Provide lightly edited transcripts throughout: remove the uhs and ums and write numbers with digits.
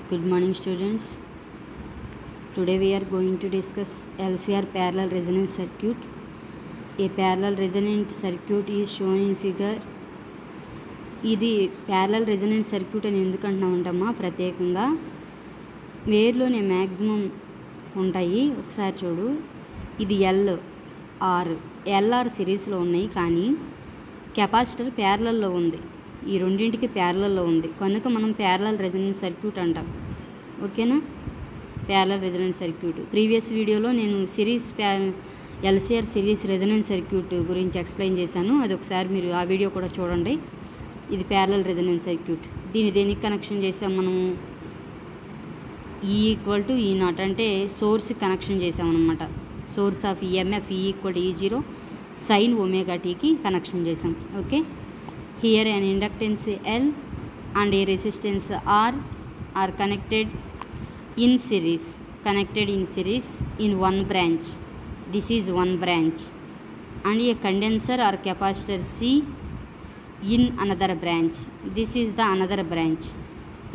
Good morning, students. Today we are going to discuss LCR parallel resonance circuit. A parallel resonant circuit is shown in figure. ఇది parallel resonant circuit అని ఎందుకు అంటున్నామంటమ్మా, ప్రత్యేకంగా వేర్లోనే maximum ఉంటాయి. ఒకసారి చూడు, ఇది LR సిరీస్లో ఉన్నాయి, కానీ కెపాసిటర్ ప్యారలల్లో ఉంది. ఈ రెండింటికి ప్యారలల్లో ఉంది కనుక మనం ప్యారలల్ రెజొనెంట్ సర్క్యూట్ అంటాం. ఓకేనా? ప్యారలల్ రెజొనెంట్ సర్క్యూట్ ప్రీవియస్ వీడియోలో నేను ఎల్సిఆర్ సిరీస్ రెజొనెంట్ సర్క్యూట్ గురించి ఎక్స్ప్లెయిన్ చేశాను. అది ఒకసారి మీరు ఆ వీడియో కూడా చూడండి. ఇది ప్యారలల్ రెజొనెంట్ సర్క్యూట్. దీన్ని దేనికి కనెక్షన్ చేసాం మనం? E=E0 అంటే సోర్స్ కనెక్షన్ చేసామన్నమాట. Source of EMF E=E0 sin ωtకి కనెక్షన్ చేసాం. ఓకే, here an inductance L and a resistance R are connected in series in one branch. This is one branch, and a condenser or capacitor C in another branch. This is the another branch.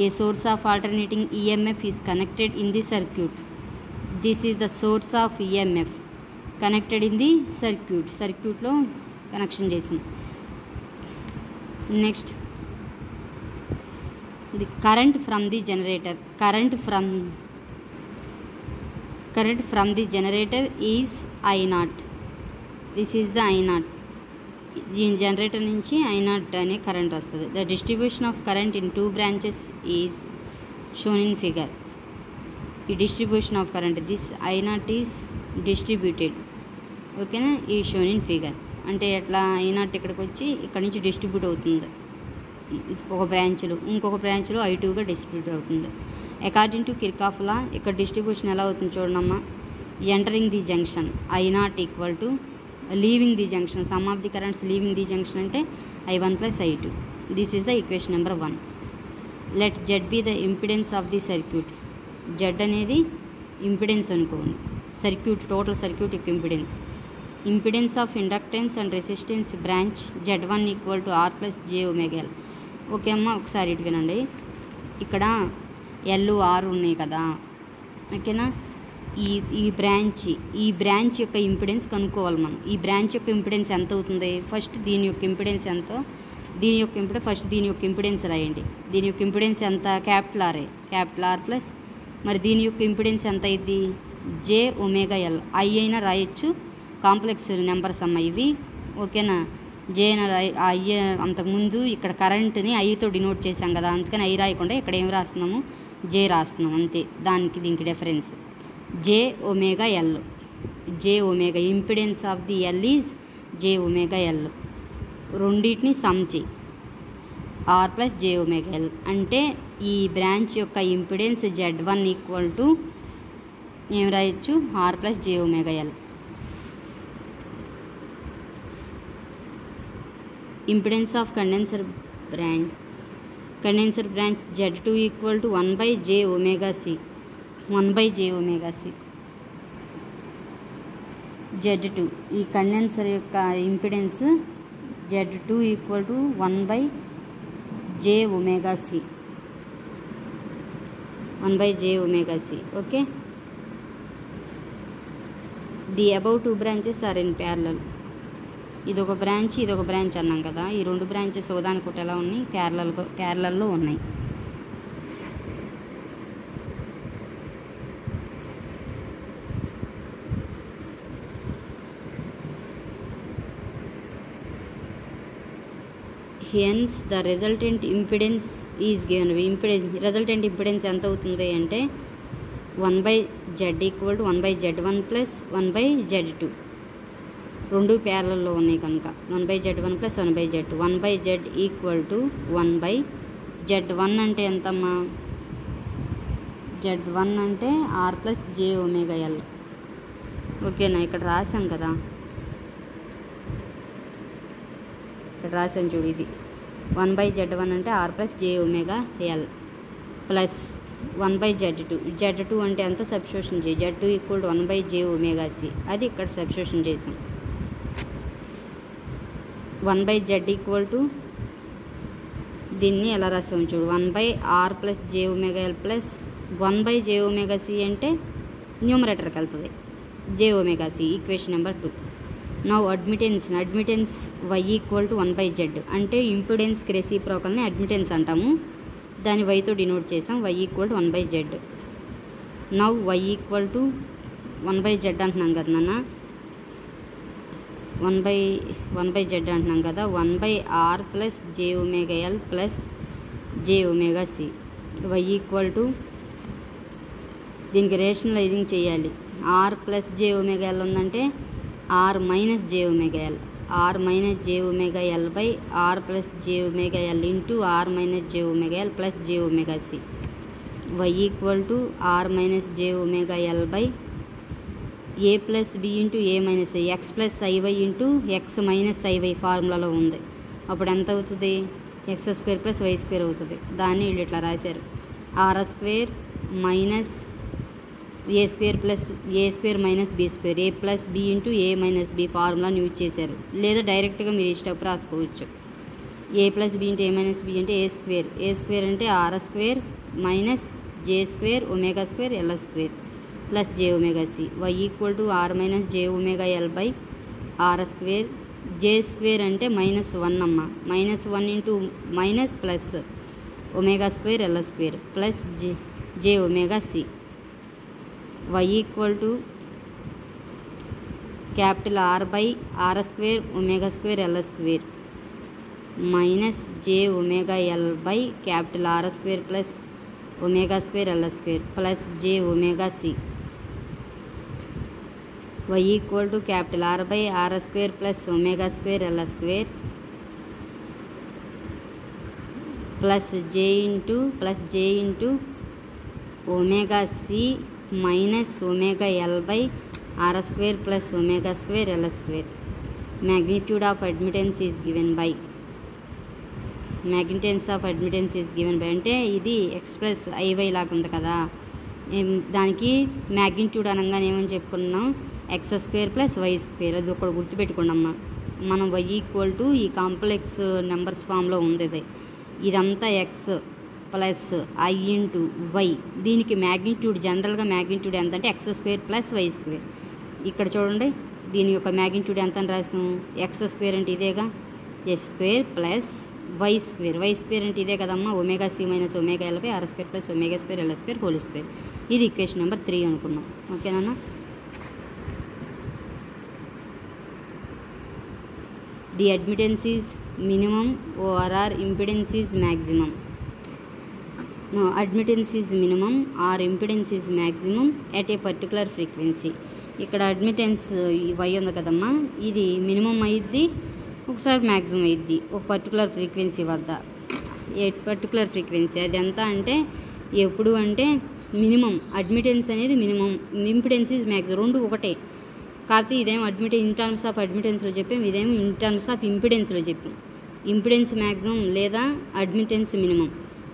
A source of alternating EMF is connected in the circuit. This is the source of EMF connected in the circuit lo connection చేసాం. Next, the current from the generator is I0. This is the I0. దీని generator నుంచి I0 అనే current వస్తుంది. The distribution of current in 2 branches is shown in figure. ఈ distribution of current, this I0 is distributed. ఓకేనా? ఈ shown in figure అంటే ఎట్లా, I0 ఇక్కడికి వచ్చి ఇక్కడ నుంచి డిస్ట్రిబ్యూట్ అవుతుంది ఒక బ్రాంచ్లో, ఇంకొక బ్రాంచ్లో I2గా డిస్ట్రిబ్యూట్ అవుతుంది. అకార్డింగ్ టు కిర్చాఫ్ లా ఇక్కడ డిస్ట్రిబ్యూషన్ ఎలా అవుతుంది చూడమ్మా. Entering the junction I0 leaving the junction, sum of the currents leaving the junction అంటే I1 + I2. This is the equation number 1. Let Z be the impedance of the circuit. Z అనేది impedance అనుకోండి, circuit total circuit యొక్క impedance of inductance and resistance branch Z1 = R + jωL. Okay అమ్మ, ఒకసారి ఇటు వినండి. ఇక్కడ L R ఉన్నాయి కదా, ఓకేనా? ఈ బ్రాంచ్ యొక్క ఇంపిడెన్స్ కనుక్కోవాలి మనం. ఈ బ్రాంచ్ యొక్క ఇంపిడెన్స్ ఎంత అవుతుంది? ఫస్ట్ దీని యొక్క ఇంపిడెన్స్ ఎంతో, ఫస్ట్ దీని యొక్క ఇంపిడెన్స్ రాయండి. దీని యొక్క ఇంపిడెన్స్ ఎంత? క్యాపిటల్ R ప్లస్, మరి దీని యొక్క ఇంపిడెన్స్ ఎంత అయింది? jωL. I అయినా రాయొచ్చు, కాంప్లెక్స్ నెంబర్స్ అమ్మ ఇవి. ఓకేనా? జే అయినా I అంతకుముందు ఇక్కడ కరెంట్ని ఐతో డినోట్ చేసాం కదా, అందుకని I రాయకుండా ఇక్కడ ఏం రాస్తున్నాము? జే రాస్తున్నాం, అంతే. దీనికి difference jωL. Impedance of the L is jωL. రెండింటిని సమ్ చేయి, R + jωL. అంటే ఈ బ్రాంచ్ యొక్క ఇంపిడెన్స్ Z1 = ఏం రాయొచ్చు? R + jωL. Impedance of condenser branch Z2 = 1/jωC. Z2 ఈ కండెన్సర్ యొక్క impedance Z2 = 1/jωC. Okay, the above 2 branches are in parallel. ఇదొక బ్రాంచ్ అన్నాం కదా, ఈ 2 బ్రాంచెస్ ఒకదానికొకటి ఎలా ఉన్నాయి? ప్యారలల్లో ఉన్నాయి. Hence the resultant impedance is given. Resultant impedance ఎంత అవుతుంది అంటే 1/Z = 1/Z1 + 1/Z2. 2 ప్యారలల్లో ఉన్నాయి కనుక 1/Z1 + 1/Z2. 1/Z = 1/Z1 అంటే ఎంతమ్మా? Z1 అంటే R + jωL. ఓకేనా? ఇక్కడ రాసాం కదా, ఇక్కడ రాసాను చూడు. ఇది 1/Z1 అంటే R + jωL plus 1/Z2. Z2 అంటే ఎంతో సబ్స్టిట్యూషన్ చేయి. Z2 = 1/jωC. అది ఇక్కడ సబ్స్టిట్యూషన్ చేసాం. 1/Z = దీన్ని ఎలా రాసాము చూడు, 1/r plus J omega L plus 1/j omega C అంటే న్యూమరేటర్కి వెళ్తుంది, J omega C. Equation number 2. Now admittance y equal to 1/z అంటే ఇంపిడెన్స్కి రెసిప్రోకల్ని అడ్మిటెన్స్ అంటాము, దాన్ని వైతో డినోట్ చేసాం. y equal to 1/z. Now y equal to 1/z అంటున్నాం కదా నాన్న, 1/z అంటున్నాం కదా, 1/r plus J omega L plus J omega C. y equal to దీనికి రేషనలైజింగ్ చేయాలి. r plus J omega L ఉందంటే r minus J omega L, r minus J omega L by r plus J omega L into r minus J omega L plus J omega C. y equal to r minus J omega L by A plus B into A minus I, X plus I Y into X minus I Y ఫార్ములాలో ఉంది. అప్పుడు ఎంత అవుతుంది, X square plus Y square అవుతుంది. దాన్ని వీళ్ళు ఇట్లా రాశారు, R square minus A square plus A square minus B square, A plus B into A minus B ఫార్ములాని యూజ్ చేశారు. లేదా డైరెక్ట్గా మీరు ఇష్టం రాసుకోవచ్చు. A plus B into A minus B అంటే ఏ స్క్వేర్ అంటే R square minus J square omega square L square plus J omega C. Y equal to R minus J omega L by R square, J square అంటే -1 అమ్మ, -1 into minus plus omega square L square plus J omega C. Y equal to capital R by R square omega square L square minus J omega L by capital R square plus omega square L square plus J omega C. y equal to capital R by R square plus omega square L square plus J into omega C minus omega L by R square plus omega square L square. Magnitude of admittance is given by అంటే ఇది X plus IY లాగా ఉంది కదా, దానికి magnitude అనగానే ఏమని చెప్పుకున్నాం, X square plus Y square. అది ఒకటి గుర్తుపెట్టుకున్నామ్మా. మనం y ఈక్వల్ టు ఈ కాంప్లెక్స్ నెంబర్స్ ఫామ్లో ఉంది ఇది, ఇదంతా X plus I into Y. దీనికి మ్యాగ్నిట్యూడ్ జనరల్గా మ్యాగ్నిట్యూడ్ ఎంత అంటే X square plus Y square. ఇక్కడ చూడండి దీని యొక్క మ్యాగ్నిట్యూడ్ ఎంత అని రాసాం, ఎక్స్ స్క్వేర్ అంటే ఇదేగా, S square plus Y square అంటే ఇదే కదమ్మా, omega C minus omega L by R square plus omega square L square whole square. ఇది ఈక్వేషన్ నెంబర్ 3 అనుకున్నాం. ఓకేనా. The admittance is minimum or impedance is maximum. Admittance is minimum or impedance is maximum at a particular frequency. ఇక్కడ admittance Y ఉంది కదమ్మా, ఇది minimum అయ్యిద్ది, ఒకసారి maximum అయ్యిద్ది ఒక పర్టికులర్ ఫ్రీక్వెన్సీ వద్ద. పర్టికులర్ ఫ్రీక్వెన్సీ అది ఎంత అంటే ఎప్పుడు అంటే మినిమం, అడ్మిటెన్స్ అనేది మినిమం, ఇంపిడెన్స్ ఈజ్ మ్యాక్సిమం, రెండు ఒకటే. కాకపోతే ఇదేమో ఇన్ టర్మ్స్ ఆఫ్ అడ్మిటెన్స్లో చెప్పాం, ఇదేమో ఇన్ టర్మ్స్ ఆఫ్ ఇంపిడెన్స్లో చెప్పాం. ఇంపిడెన్స్ మ్యాక్సిమం లేదా అడ్మిటెన్స్ మినిమం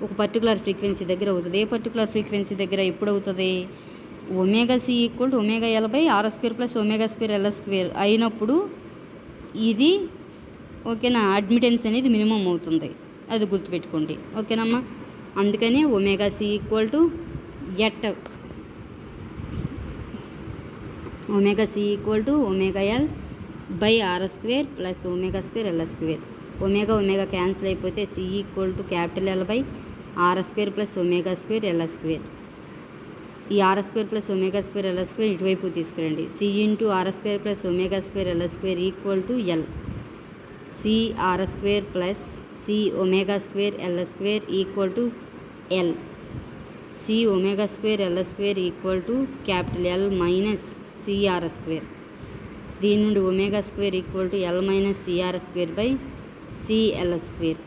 ఒక పర్టికులర్ ఫ్రీక్వెన్సీ దగ్గర అవుతుంది. ఏ పర్టికులర్ ఫ్రీక్వెన్సీ దగ్గర ఎప్పుడు అవుతుంది, omega C equal to omega L by R square plus omega square L square అయినప్పుడు ఇది ఓకేనా, అడ్మిటెన్స్ అనేది మినిమం అవుతుంది. అది గుర్తుపెట్టుకోండి. ఓకేనమ్మా. అందుకని omega C equal to omega L by R square plus omega square L square. Omega cancel అయిపోతే C equal to capital L by R square plus omega square L square. ఈ R square plus omega square L square ఇటువైపు తీసుకురండి. C into R square plus omega square L square equal to L. C R square plus C omega square L square equal to L. C omega square L square equal to capital L minus CR square. దీని నుండి omega square equal to L minus CR square by CL square.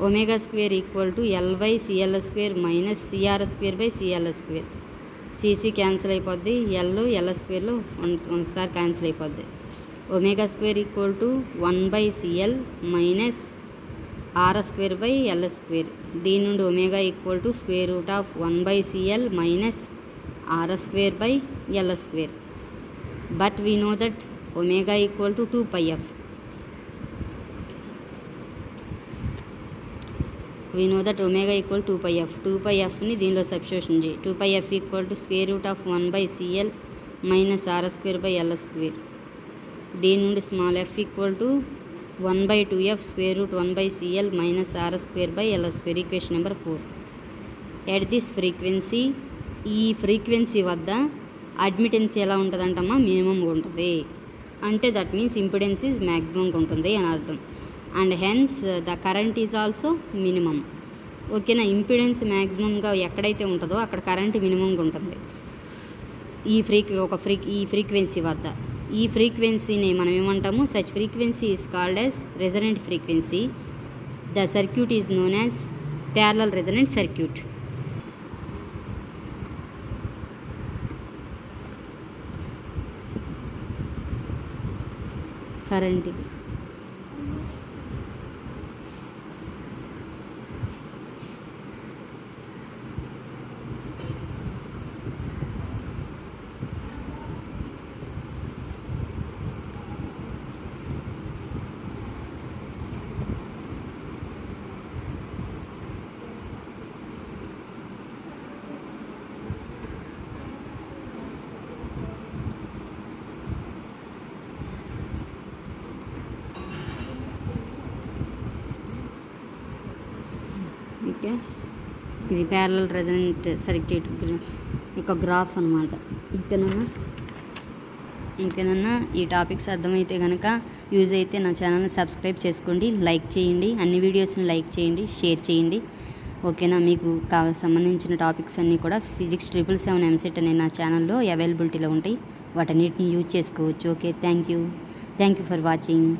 Omega square equal to L by CL square minus CR square by CL square. CC cancel అయిపోద్ది, L స్క్వేర్లో ఒకసారి cancel అయిపోద్ది. Omega square equal to 1/CL minus R square by L square. దీని నుండి omega equal to square root of 1/CL minus R square by L square. But we know that omega equal to 2πf. We know that omega equal 2πf. 2πfని దీనిలో substitution చేయి. 2πf equal to √1/CL minus r²/L². దీని నుండి small f equal to 1/2f √1/CL minus r²/L². Equation number 4. At this frequency, ఈ frequency వద్ద admittance ఎలా ఉంటుందంటమ్మా, మినిమంగా ఉంటుంది. అంటే that means impedance is మ్యాక్సిమంగా ఉంటుంది అని అర్థం. And hence the current is also minimum. ఓకేనా. ఇంపిడెన్స్ మ్యాక్సిమంగా ఎక్కడైతే ఉంటుందో అక్కడ కరెంట్ మినిమంగా ఉంటుంది ఈ ఫ్రీక్వెన్సీ వద్ద. ఈ ఫ్రీక్వెన్సీని మనం ఏమంటాము, such frequency is called as resonant frequency. The circuit is known as parallel resonant circuit. Current ఇది. ఓకే, ఇది ప్యారలల్ రెజొనెంట్ సర్క్యూట్ యొక్క గ్రాఫ్ అనమాట. ఇంకేనన్నా ఈ టాపిక్స్ అర్థమైతే కనుక, యూజ్ అయితే నా ఛానల్ని సబ్స్క్రైబ్ చేసుకోండి, లైక్ చేయండి, అన్ని వీడియోస్ని లైక్ చేయండి, షేర్ చేయండి. ఓకేనా. మీకు సంబంధించిన టాపిక్స్ అన్నీ కూడా Physics 777 MCET అనే నా ఛానల్లో అవైలబిలిటీలో ఉంటాయి. వాటన్నిటిని యూజ్ చేసుకోవచ్చు. Okay, thank you for watching.